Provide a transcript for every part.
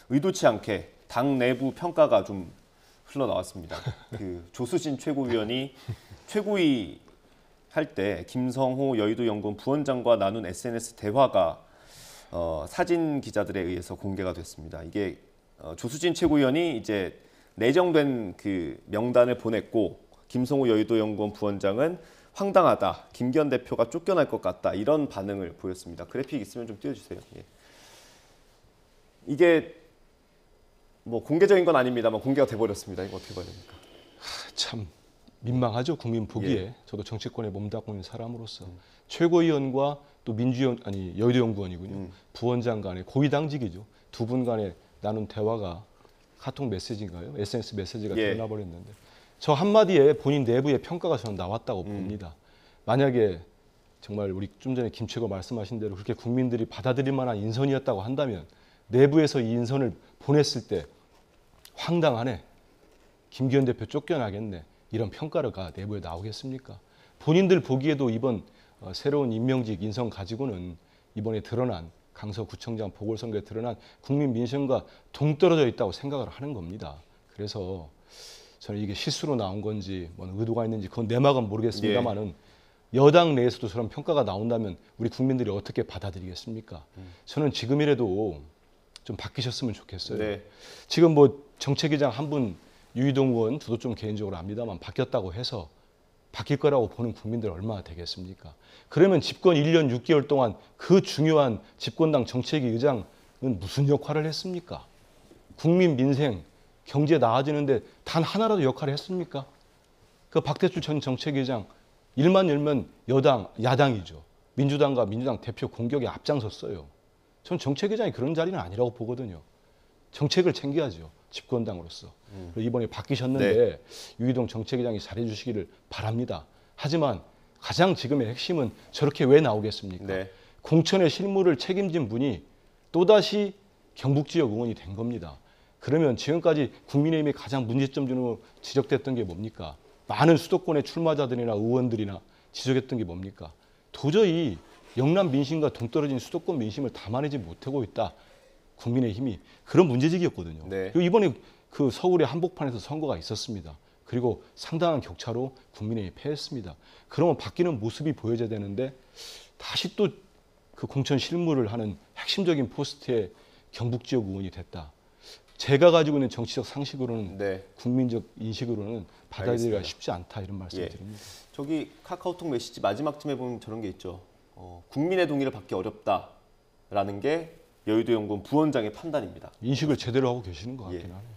의도치 않게 당 내부 평가가 좀 흘러나왔습니다. 그 조수진 최고위원이 최고위 할 때 김성호 여의도연구원 부원장과 나눈 SNS 대화가 사진 기자들에 의해서 공개가 됐습니다. 이게 조수진 최고위원이 이제 내정된 그 명단을 보냈고 김성호 여의도연구원 부원장은 황당하다, 김기현 대표가 쫓겨날 것 같다 이런 반응을 보였습니다. 그래픽 있으면 좀 띄워주세요. 예. 이게 뭐 공개적인 건 아닙니다만 공개가 돼버렸습니다. 이거 어떻게 봐야 됩니까? 참 민망하죠. 국민 보기에. 예. 저도 정치권에 몸담고 있는 사람으로서 최고위원과 또 여의도연구원이군요. 부원장 간의 고위당직이죠. 두 분 간에 나눈 대화가 카톡 메시지인가요? SNS 메시지가 예. 드러나버렸는데 저 한마디에 본인 내부의 평가가 저는 나왔다고 봅니다. 만약에 정말 우리 좀 전에 김 최고 말씀하신 대로 그렇게 국민들이 받아들일 만한 인선이었다고 한다면 내부에서 이 인선을 보냈을 때 황당하네. 김기현 대표 쫓겨나겠네. 이런 평가가 내부에 나오겠습니까? 본인들 보기에도 이번 새로운 임명직 인선 가지고는 이번에 드러난 강서구청장 보궐선거에 드러난 국민 민심과 동떨어져 있다고 생각을 하는 겁니다. 그래서 저는 이게 실수로 나온 건지 뭐 의도가 있는지 그건 내막은 모르겠습니다만은 여당 내에서도 저런 평가가 나온다면 우리 국민들이 어떻게 받아들이겠습니까? 저는 지금이라도 좀 바뀌셨으면 좋겠어요. 네. 지금 뭐 정책위장 한 분 유이동 의원 저도 좀 개인적으로 압니다만 바뀌었다고 해서 바뀔 거라고 보는 국민들 얼마나 되겠습니까? 그러면 집권 1년 6개월 동안 그 중요한 집권당 정책위 의장은 무슨 역할을 했습니까? 국민 민생, 경제 나아지는데 단 하나라도 역할을 했습니까? 그 박대출 전 정책위 의장 일만 열면 야당이죠. 민주당과 민주당 대표 공격에 앞장섰어요. 전 정책위장이 그런 자리는 아니라고 보거든요. 정책을 챙겨야죠. 집권당으로서. 이번에 바뀌셨는데 네. 유이동 정책위장이 잘해 주시기를 바랍니다. 하지만 가장 지금의 핵심은 저렇게 왜 나오겠습니까? 네. 공천의 실무를 책임진 분이 또다시 경북 지역 의원이 된 겁니다. 그러면 지금까지 국민의힘이 가장 문제점으로 지적됐던 게 뭡니까? 많은 수도권의 출마자들이나 의원들이나 지적했던 게 뭡니까? 도저히 영남 민심과 동떨어진 수도권 민심을 담아내지 못하고 있다. 국민의힘이 그런 문제제기였거든요. 네. 그리고 이번에 그 서울의 한복판에서 선거가 있었습니다. 그리고 상당한 격차로 국민의힘이 패했습니다. 그러면 바뀌는 모습이 보여져야 되는데 다시 또 그 공천 실무를 하는 핵심적인 포스트에 경북 지역 의원이 됐다. 제가 가지고 있는 정치적 상식으로는 네. 국민적 인식으로는 받아들이기가 알겠습니다. 쉽지 않다 이런 말씀을 예. 드립니다. 저기 카카오톡 메시지 마지막쯤에 보면 저런 게 있죠. 국민의 동의를 받기 어렵다라는 게 여의도연구원 부원장의 판단입니다. 인식을 제대로 하고 계시는 것 같긴 예. 하네요.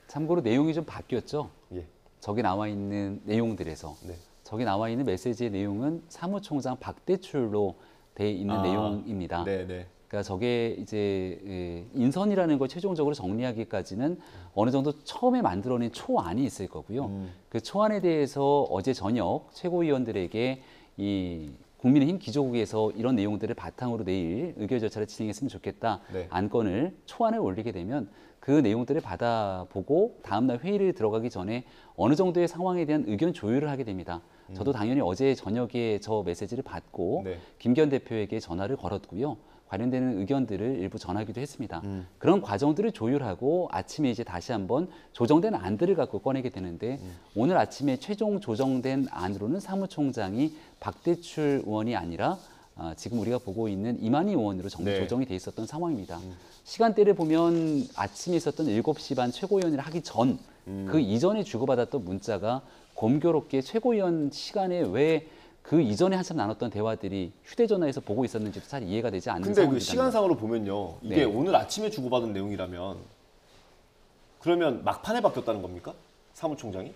참고로 내용이 좀 바뀌었죠. 예. 저기 나와 있는 내용들에서 네. 저기 나와 있는 메시지의 내용은 사무총장 박대출로 돼 있는 내용입니다. 네네. 그러니까 저게 이제 인선이라는 걸 최종적으로 정리하기까지는 어느 정도 처음에 만들어낸 초안이 있을 거고요. 그 초안에 대해서 어제 저녁 최고위원들에게 이 국민의힘 기조국에서 이런 내용들을 바탕으로 내일 의결 절차를 진행했으면 좋겠다. 네. 안건을 초안을 올리게 되면 그 내용들을 받아보고 다음날 회의를 들어가기 전에 어느 정도의 상황에 대한 의견 조율을 하게 됩니다. 저도 당연히 어제 저녁에 저 메시지를 받고 네. 김기현 대표에게 전화를 걸었고요. 관련되는 의견들을 일부 전하기도 했습니다. 그런 과정들을 조율하고 아침에 이제 다시 한번 조정된 안들을 갖고 꺼내게 되는데 오늘 아침에 최종 조정된 안으로는 사무총장이 박대출 의원이 아니라 지금 우리가 보고 있는 이만희 의원으로 네. 조정이 돼 있었던 상황입니다. 시간대를 보면 아침에 있었던 7시 반 최고위원회를 하기 전 그 이전에 주고받았던 문자가 공교롭게 최고위원 시간에 왜 그 이전에 한참 나눴던 대화들이 휴대전화에서 보고 있었는지도 잘 이해가 되지 않는 근데 그 상황입니다. 시간상으로 보면요. 이게 네. 오늘 아침에 주고받은 내용이라면 그러면 막판에 바뀌었다는 겁니까? 사무총장이?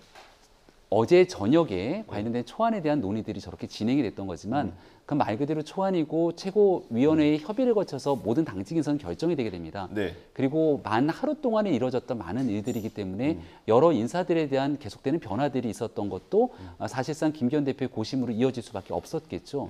어제 저녁에 관련된 초안에 대한 논의들이 저렇게 진행이 됐던 거지만 그 말 그대로 초안이고 최고위원회의 협의를 거쳐서 모든 당직 인선 결정이 되게 됩니다. 네. 그리고 만 하루 동안에 이루어졌던 많은 일들이기 때문에 여러 인사들에 대한 계속되는 변화들이 있었던 것도 사실상 김기현 대표의 고심으로 이어질 수밖에 없었겠죠.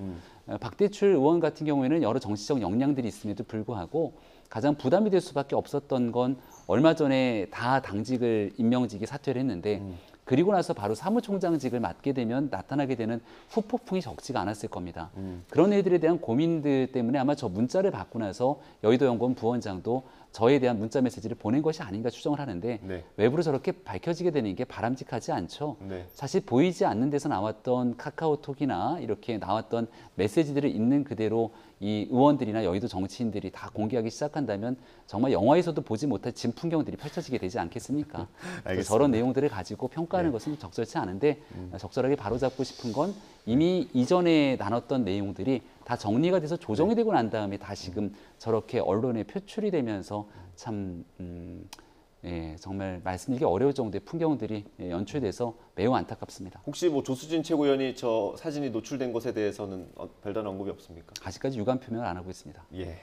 박대출 의원 같은 경우에는 여러 정치적 역량들이 있음에도 불구하고 가장 부담이 될 수밖에 없었던 건 얼마 전에 다 당직을 임명직이 사퇴를 했는데 그리고 나서 바로 사무총장직을 맡게 되면 나타나게 되는 후폭풍이 적지가 않았을 겁니다. 그런 일들에 대한 고민들 때문에 아마 저 문자를 받고 나서 여의도연구원 부원장도 저에 대한 문자 메시지를 보낸 것이 아닌가 추정을 하는데 네. 외부로 저렇게 밝혀지게 되는 게 바람직하지 않죠. 네. 사실 보이지 않는 데서 나왔던 카카오톡이나 이렇게 나왔던 메시지들을 있는 그대로 이 의원들이나 여의도 정치인들이 다 공개하기 시작한다면 정말 영화에서도 보지 못할 진 풍경들이 펼쳐지게 되지 않겠습니까? 그래서 저런 내용들을 가지고 평가하는 것은 적절치 않은데 적절하게 바로잡고 싶은 건 이미 이전에 나눴던 내용들이 다 정리가 돼서 조정이 되고 난 다음에 다시금 저렇게 언론에 표출이 되면서 참 예, 정말 말씀드리기 어려울 정도의 풍경들이 연출돼서 매우 안타깝습니다. 혹시 뭐 조수진 최고위원이 저 사진이 노출된 것에 대해서는 별다른 언급이 없습니까? 아직까지 유감 표명을 안 하고 있습니다. 예.